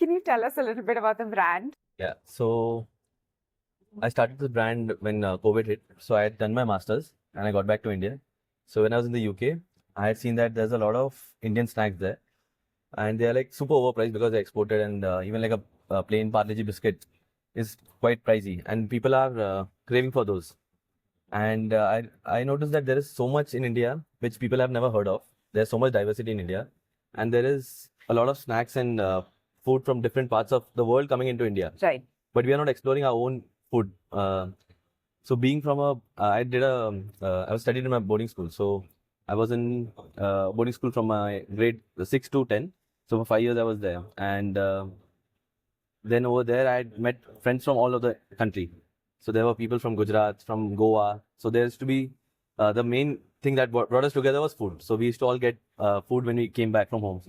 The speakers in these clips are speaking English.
can you tell us a little bit about the brand? Yeah, so I started the brand when COVID hit. So I had done my masters and I got back to India. So when I was in the UK, I had seen that there's a lot of Indian snacks there, and they are like super overpriced because they're exported, and even like a plain Parle-G biscuit is quite pricey, and people are craving for those. And I noticed that there is so much in India which people have never heard of. There's so much diversity in India, and there is a lot of snacks and food from different parts of the world coming into India. Right. But we are not exploring our own food. So being from I was studied in my boarding school. So I was in boarding school from my grade 6 to 10. So for 5 years I was there, and then over there I had met friends from all over the country. So there were people from Gujarat, from Goa. So there used to be the main thing that brought us together was food. So we used to all get food when we came back from home.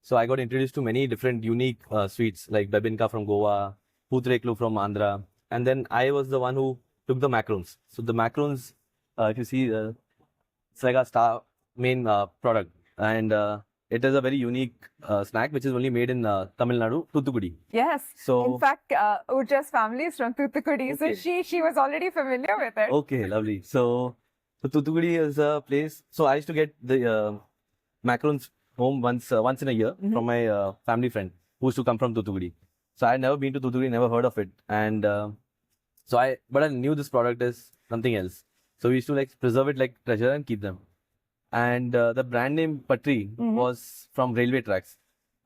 So I got introduced to many different unique sweets like Bebinka from Goa, Putreklu from Andhra, and then I was the one who took the macarons. So the macarons, if you see, it's like a star main product, and it is a very unique snack which is only made in Tamil Nadu, Thuthukudi. Yes. So in fact, Urja's family is from Thuthukudi, Okay. so she was already familiar with it. Okay, lovely. So Thuthukudi is a place. So I used to get the macarons home once in a year from my family friend who used to come from Thuthukudi. So I had never been to Thuthukudi, never heard of it, and but I knew this product is something else. So we used to like preserve it like treasure and keep them. And the brand name Pattri was from railway tracks,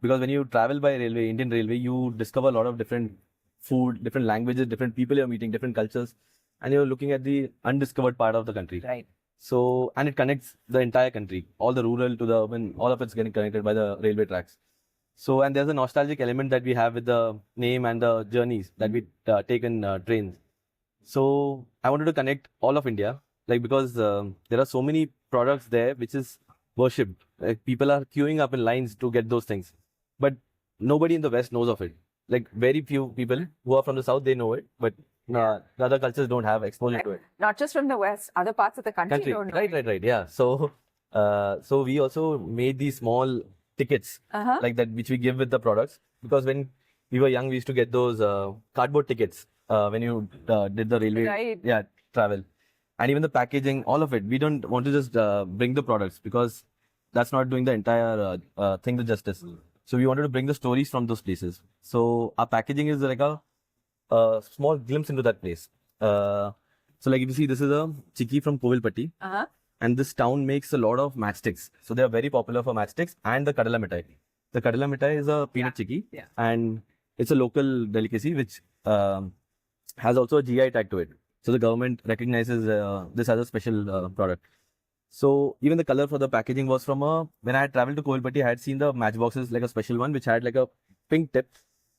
because when you travel by railway, Indian railway, you discover a lot of different food, different languages, different people you're meeting, different cultures, and you're looking at the undiscovered part of the country. Right. So, and it connects the entire country, all the rural to the urban, all of it's getting connected by the railway tracks. So, and there's a nostalgic element that we have with the name and the journeys that we take in trains. So, I wanted to connect all of India, like because there are so many products there which is worshipped. Like people are queuing up in lines to get those things, but nobody in the West knows of it. Like very few people who are from the South, they know it, but the other cultures don't have exposure to it. Not just from the West, other parts of the country don't know. Right. Yeah. So, so we also made these small tickets like that, which we give with the products, because when we were young, we used to get those cardboard tickets when you did the railway travel, and even the packaging, all of it. We don't want to just bring the products because that's not doing the entire thing the justice. So we wanted to bring the stories from those places. So our packaging is like a small glimpse into that place. So like if you see, this is a chikki from Kovilpatti. And this town makes a lot of matchsticks. So they are very popular for matchsticks and the kadala mithai. The kadala mithai is a peanut chikki, and it's a local delicacy which has also a GI tag to it. So the government recognizes this as a special product. So even the color for the packaging was from when I had traveled to Kovilpatti, I had seen the matchboxes, like a special one which had like a pink tip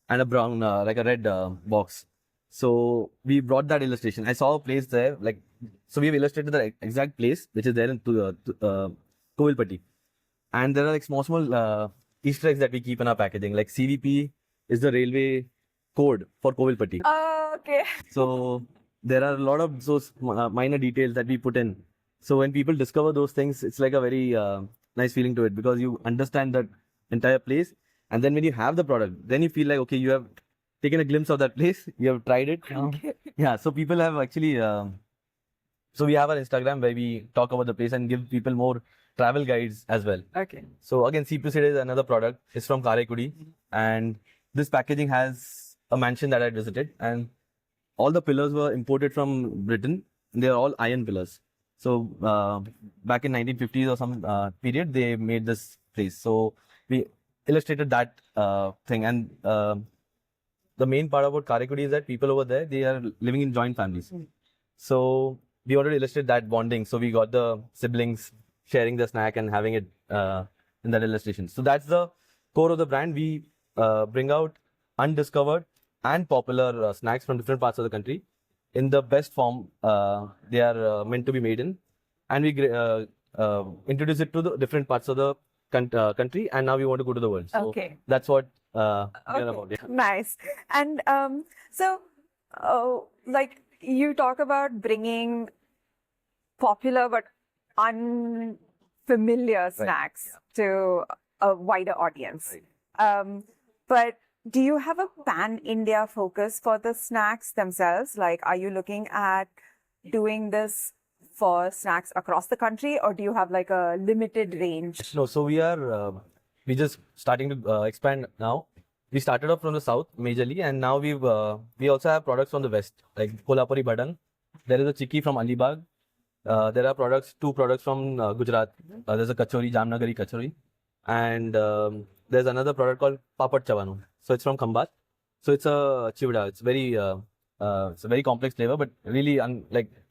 and a brown, like a red box. So we brought that illustration. I saw a place there, like, so we have illustrated the exact place which is there in Kovilpatti. And there are like small Easter eggs that we keep in our packaging. Like CVP is the railway code for Kovilpatti. Okay. So there are a lot of those minor details that we put in. So when people discover those things, it's like a very nice feeling to it, because you understand that entire place. And then when you have the product, then you feel like, okay, you have taken a glimpse of that place, you have tried it. Yeah, so people have actually, so we have our Instagram where we talk about the place and give people more travel guides as well. Okay. So again, Seapuside is another product. It's from Karaikudi, and this packaging has a mansion that I visited, and all the pillars were imported from Britain. They are all iron pillars. So back in 1950s or some period, they made this place. So we illustrated that thing, and the main part about Karaikudi is that people over there, they are living in joint families. So we wanted to illustrate that bonding. So we got the siblings sharing the snack and having it in that illustration. So that's the core of the brand. We bring out undiscovered and popular snacks from different parts of the country in the best form they are meant to be made in, and we introduce it to the different parts of the country, and now we want to go to the world. So that's what we are about. Yeah. Nice. And so like you talk about bringing popular but unfamiliar snacks to a wider audience. But do you have a pan-India focus for the snacks themselves? Like, are you looking at doing this for snacks across the country, or do you have like a limited range? No, so we just starting to expand now. We started off from the south majorly, and now we also have products from the west, like Kolhapuri Badang. There is a chikki from Alibag. There are two products from Gujarat. There's a kachori, Jamnagari kachori, and there's another product called Papad Chavanu. So it's from Khambat. So it's a chivda. It's a very complex flavor, but really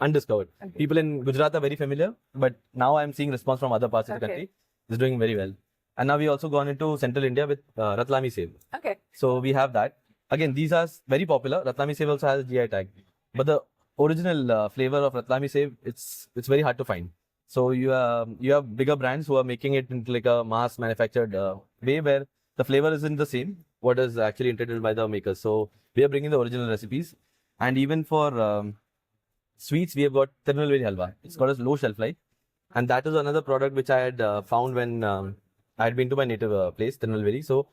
undiscovered. Okay. People in Gujarat are very familiar, but now I'm seeing response from other parts of the country. It's doing very well. And now we also gone into central India with Ratlami Sev. Okay. So we have that. Again, these are very popular. Ratlami Sev also has a GI tag, but the original flavor of Ratlami Sev, it's very hard to find. So you have bigger brands who are making it into like a mass manufactured way where the flavor isn't the same what is actually introduced by the makers. So we are bringing the original recipes, and even for sweets we have got Tirunelveli halwa. It's got a low shelf life, and that is another product which I had found when I had been to my native place, Tirunelveli. So.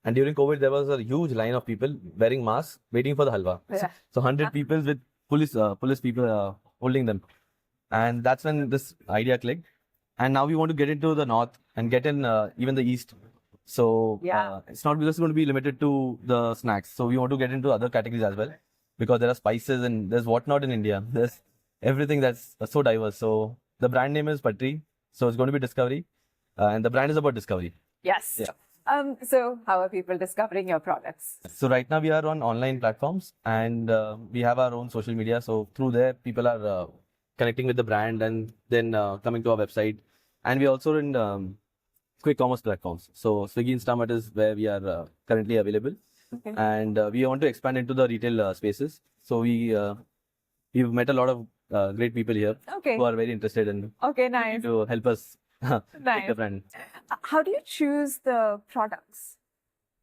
And during COVID, there was a huge line of people wearing masks, waiting for the halwa. Yeah. So 100 people with police people holding them. And that's when this idea clicked. And now we want to get into the north and get in even the east. So it's not just going to be limited to the snacks. So we want to get into other categories as well, because there are spices and there's whatnot in India. There's everything that's so diverse. So the brand name is Pattri. So it's going to be Discovery. And the brand is about discovery. Yes. Yeah. So how are people discovering your products? So right now we are on online platforms, and we have our own social media. So through there, people are connecting with the brand and then coming to our website. And we are also in quick commerce platforms. So Swiggy Instamart is where we are currently available. Okay. And we want to expand into the retail spaces. So we've met a lot of great people here who are very interested in Nice. to help us take the brand. How do you choose the products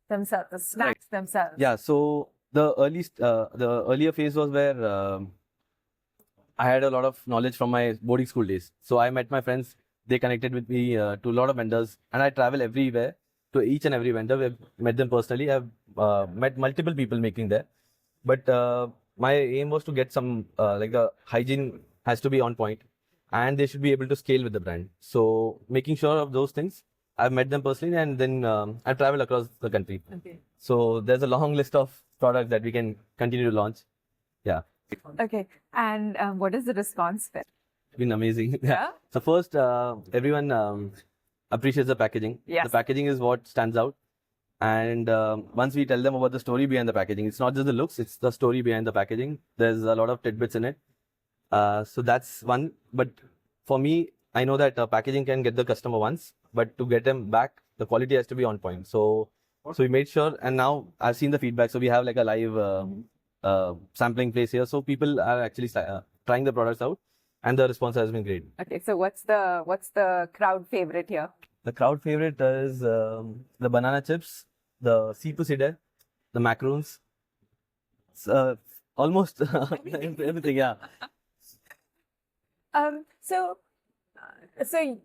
themselves, the snacks themselves? Yeah, so the earlier phase was where I had a lot of knowledge from my boarding school days. So I met my friends, they connected with me to a lot of vendors, and I travel everywhere to each and every vendor. We've met them personally. I've met multiple people making there. But my aim was to get some, like the hygiene has to be on point, and they should be able to scale with the brand. So making sure of those things, I've met them personally, and then I've traveled across the country. Okay. So there's a long list of products that we can continue to launch. Yeah. Okay. And what is the response been? It's been amazing. Yeah. So first, everyone appreciates the packaging. Yes. The packaging is what stands out. And once we tell them about the story behind the packaging, it's not just the looks, it's the story behind the packaging. There's a lot of tidbits in it. So that's one. But for me, I know that packaging can get the customer once, but to get them back, the quality has to be on point. So we made sure, and now I've seen the feedback. So we have like a live sampling place here. So people are actually trying the products out, and the response has been great. Okay, so what's the crowd favorite here? The crowd favorite is the banana chips, the Sipu Side, the macaroons. It's, almost everything, yeah. So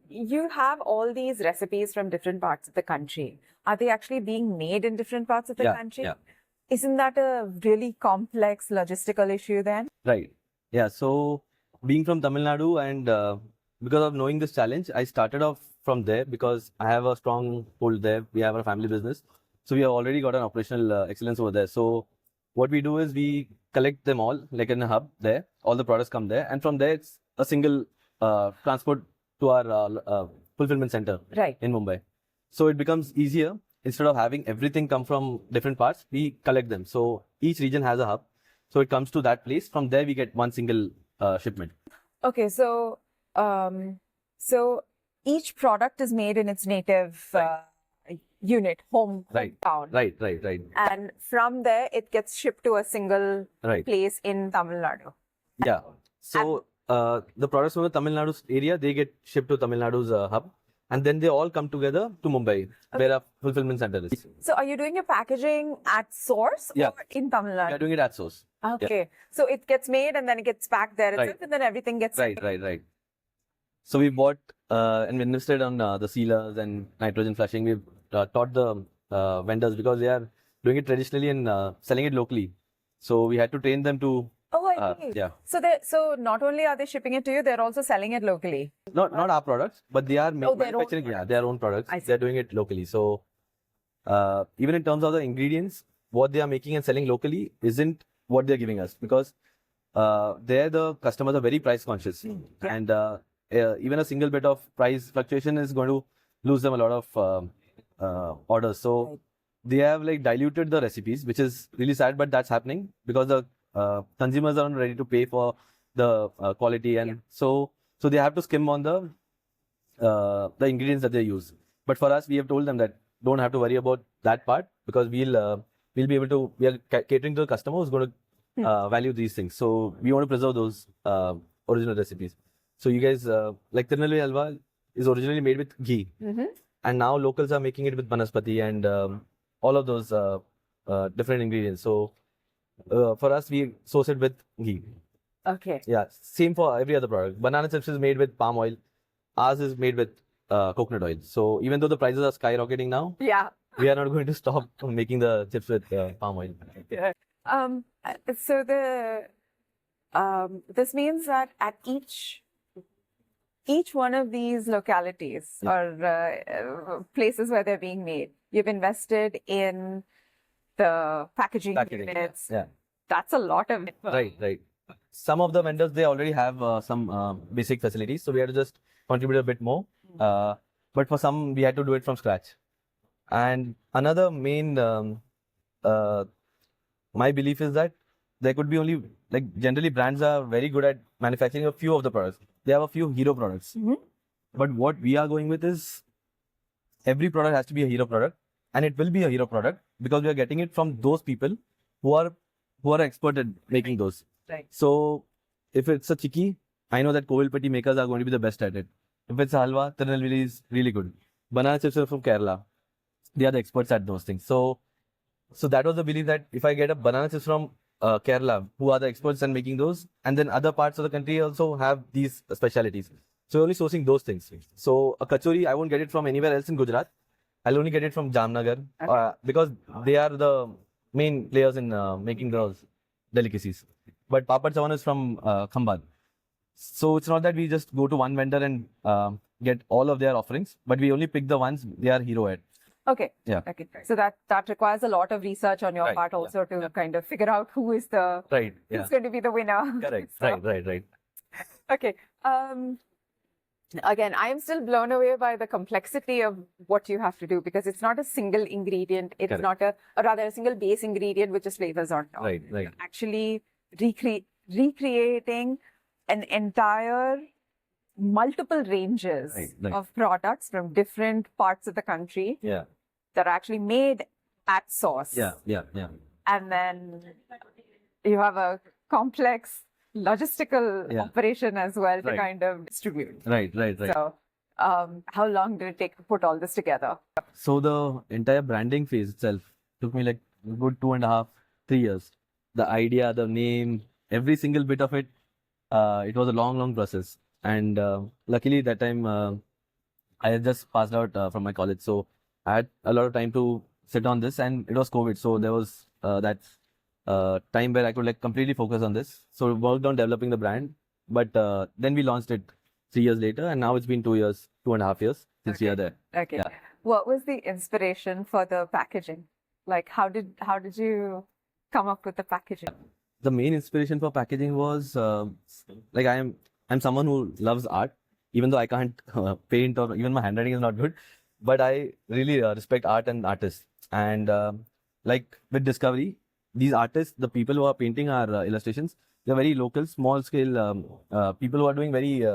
you have all these recipes from different parts of the country. Are they actually being made in different parts of the country? Yeah. Isn't that a really complex logistical issue then? Right. Yeah. So being from Tamil Nadu, and because of knowing this challenge, I started off from there because I have a strong hold there. We have a family business. So we have already got an operational excellence over there. So what we do is we collect them all like in a hub there. All the products come there. And from there, it's a single transport to our fulfillment center in Mumbai. So it becomes easier. Instead of having everything come from different parts, we collect them. So each region has a hub. So it comes to that place. From there, we get one single shipment. Okay, so each product is made in its native unit, hometown. Right. And from there, it gets shipped to a single place in Tamil Nadu. Yeah. So the products from the Tamil Nadu area, they get shipped to Tamil Nadu's hub. And then they all come together to Mumbai, where our fulfillment center is. So are you doing your packaging at source or in Tamil Nadu? We are doing it at source. Okay. Yeah. So it gets made and then it gets packed there itself, and then everything gets... Right. So we bought and we invested on the sealers and nitrogen flushing. We've taught the vendors, because they are doing it traditionally and selling it locally. So we had to train them to. Oh, I see. Yeah. So not only are they shipping it to you, they're also selling it locally. Not our products, but they are their own manufacturing. Yeah, their own products. I see. They're doing it locally. So even in terms of the ingredients, what they are making and selling locally isn't what they're giving us, because there the customers are very price conscious, and even a single bit of price fluctuation is going to lose them a lot of orders. So they have like diluted the recipes, which is really sad, but that's happening because the consumers aren't ready to pay for the quality, and so they have to skim on the ingredients that they use. But for us, we have told them that don't have to worry about that part, because we are catering to the customer who's going to value these things. So we want to preserve those original recipes. So you guys, like Tirunelveli Halwa is originally made with ghee, and now locals are making it with banaspati and all of those different ingredients. So for us, we source it with ghee. Okay. Yeah, same for every other product. Banana chips is made with palm oil. Ours is made with coconut oil. So even though the prices are skyrocketing now, Yeah. we are not going to stop making the chips with palm oil. Yeah. So this means that at each one of these localities or places where they're being made, you've invested in the packaging units. Yeah. That's a lot of it. Right. Some of the vendors, they already have some basic facilities, so we had to just contribute a bit more. But for some, we had to do it from scratch. And another main, my belief is that there could be only, like, generally brands are very good at manufacturing a few of the products. They have a few hero products. But what we are going with is every product has to be a hero product, and it will be a hero product because we are getting it from those people who are expert at making those. Right. So if it's a chikki, I know that Kovilpatti makers are going to be the best at it. If it's a halwa, Tirunelveli is really good. Banana chips are from Kerala. They are the experts at those things. So that was the belief that if I get a banana chips from Kerala, who are the experts in making those, and then other parts of the country also have these specialities. So only sourcing those things. So a kachori, I won't get it from anywhere else in Gujarat. I'll only get it from Jamnagar, because they are the main players in making those delicacies. But Papad Chawan is from Khambat. So it's not that we just go to one vendor and get all of their offerings, but we only pick the ones they are hero at. Okay. Yeah. Okay. So that requires a lot of research on your part also to kind of figure out who is the who's going to be the winner. Correct. So, Right. Okay. Again, I am still blown away by the complexity of what you have to do, because it's not a single ingredient. It's not or rather a single base ingredient with just flavors on top. Right. You're actually recreating an entire multiple ranges of products from different parts of the country that are actually made at source. Yeah. And then you have a complex logistical operation as well to kind of distribute. Right. So how long did it take to put all this together? So the entire branding phase itself took me like a good 2.5, 3 years. The idea, the name, every single bit of it, it was a long process. And luckily that time I had just passed out from my college, so I had a lot of time to sit on this, and it was COVID, so there was that time where I could like completely focus on this. So we worked on developing the brand, but then we launched it 3 years later, and now it's been 2.5 years since we are there. Okay. Yeah. What was the inspiration for the packaging? Like how did you come up with the packaging? The main inspiration for packaging was like I'm someone who loves art, even though I can't paint, or even my handwriting is not good, but I really respect art and artists. And like with Discovery, these artists, the people who are painting our illustrations, they're very local, small scale people who are doing very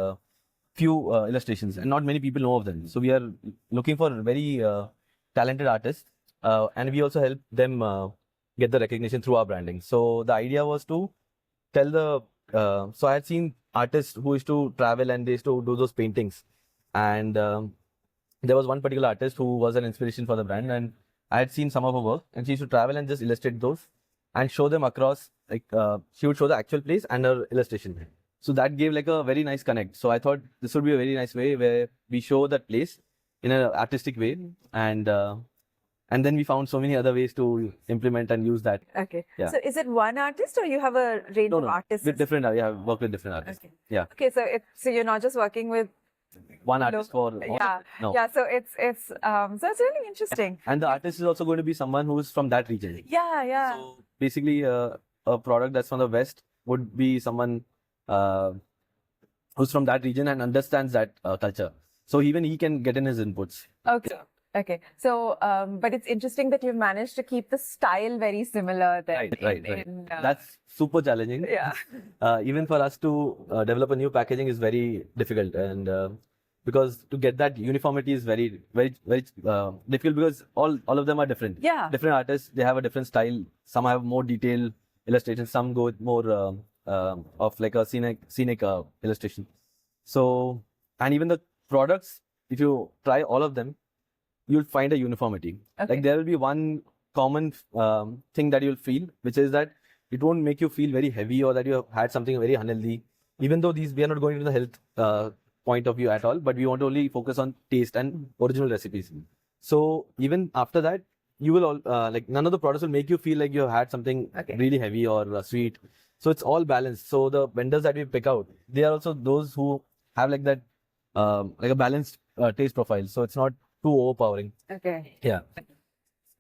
few illustrations, and not many people know of them. So we are looking for very talented artists, and we also help them get the recognition through our branding. So the idea was to tell so I had seen artists who used to travel and they used to do those paintings, and there was one particular artist who was an inspiration for the brand, and I had seen some of her work, and she used to travel and just illustrate those and show them across, like she would show the actual place and her illustration. So that gave like a very nice connect. So I thought this would be a very nice way where we show that place in an artistic way, and And then we found so many other ways to implement and use that. Okay. Yeah. So is it one artist or you have a range of artists? With different, yeah, I've worked with different artists. Okay. Yeah. Okay, so you're not just working with One artist for all. yeah. No. Yeah, so it's really interesting. And the artist is also going to be someone who's from that region. Yeah, yeah. So basically, a product that's from the West would be someone who's from that region and understands that culture. So even he can get in his inputs. Okay. Okay. So, but it's interesting that you've managed to keep the style very similar then. Right. That's super challenging. Yeah. Even for us to develop a new packaging is very difficult, and because to get that uniformity is very difficult, because all of them are different. Yeah. Different artists, they have a different style. Some have more detailed illustrations. Some go with more of like a scenic illustration. So, and even the products, if you try all of them, you'll find a uniformity. Okay. Like there will be one common thing that you'll feel, which is that it won't make you feel very heavy or that you have had something very unhealthy. Even though we are not going to the health point of view at all, but we want to only focus on taste and original recipes. So even after that, you will like none of the products will make you feel like you have had something really heavy or sweet. So it's all balanced. So the vendors that we pick out, they are also those who have like that like a balanced taste profile. So it's not too overpowering. Okay. Yeah.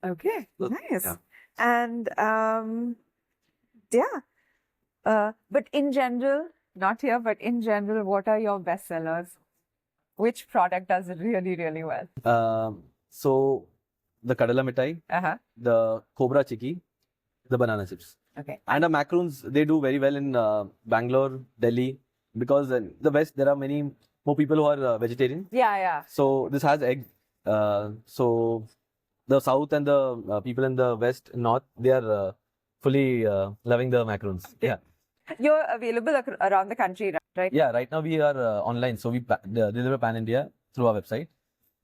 Okay. Nice. Yeah. And but in general, not here, but in general, what are your best sellers? Which product does really, really well? So the kadala mithai, the cobra chikki, the banana chips. Okay. And the macaroons, they do very well in Bangalore, Delhi, because in the West there are many more people who are vegetarian. Yeah. So this has egg. So the South and the people in the West, North, they are fully loving the macaroons. Okay. Yeah. You're available around the country, right? Yeah, right now we are online. So we deliver pan India through our website.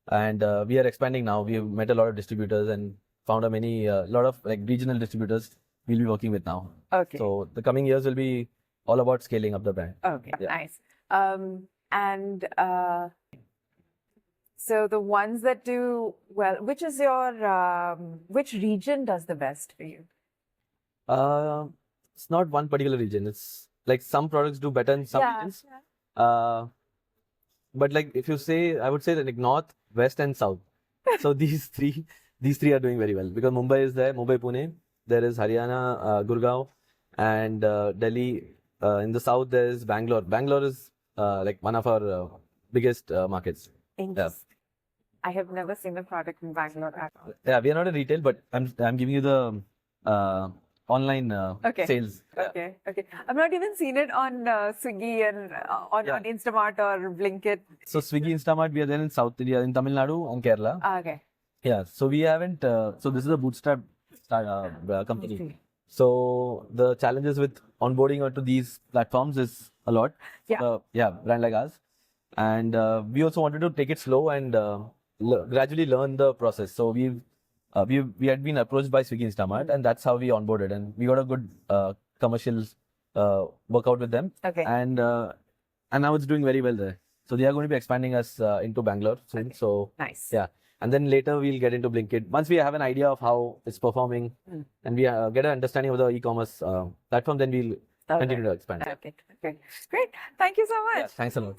And we are expanding now. We've met a lot of distributors and found a lot of like regional distributors we'll be working with now. Okay. So the coming years will be all about scaling up the brand. Okay, Yeah. nice. So the ones that do well, which is your which region does the best for you? It's not one particular region. It's like some products do better in some regions. Yeah. But like if you say, I would say that like North, West, and South. So these three are doing very well because Mumbai is there, Mumbai, Pune. There is Haryana, Gurgaon, and Delhi. In the South, there is Bangalore. Bangalore is like one of our biggest markets. Yeah. I have never seen a product in Bangalore at all. Yeah, we are not in retail, but I'm giving you the online sales. Okay. I've not even seen it on Swiggy and on Instamart or Blinkit. So Swiggy, Instamart, we are there in South India, in Tamil Nadu and Kerala. Okay. Yeah, so we haven't. So this is a bootstrap company. So the challenges with onboarding onto these platforms is a lot. Yeah. Brand like us, and we also wanted to take it slow and gradually learn the process. So we had been approached by Swiggy Instamart, and that's how we onboarded, and we got a good commercial workout with them. Okay. And now it's doing very well there. So they are going to be expanding us into Bangalore soon. Okay. So nice. Yeah. And then later we'll get into Blinkit. Once we have an idea of how it's performing and we get an understanding of the e-commerce platform, then we'll continue to expand. Okay. Great. Thank you so much. Yeah, thanks a lot.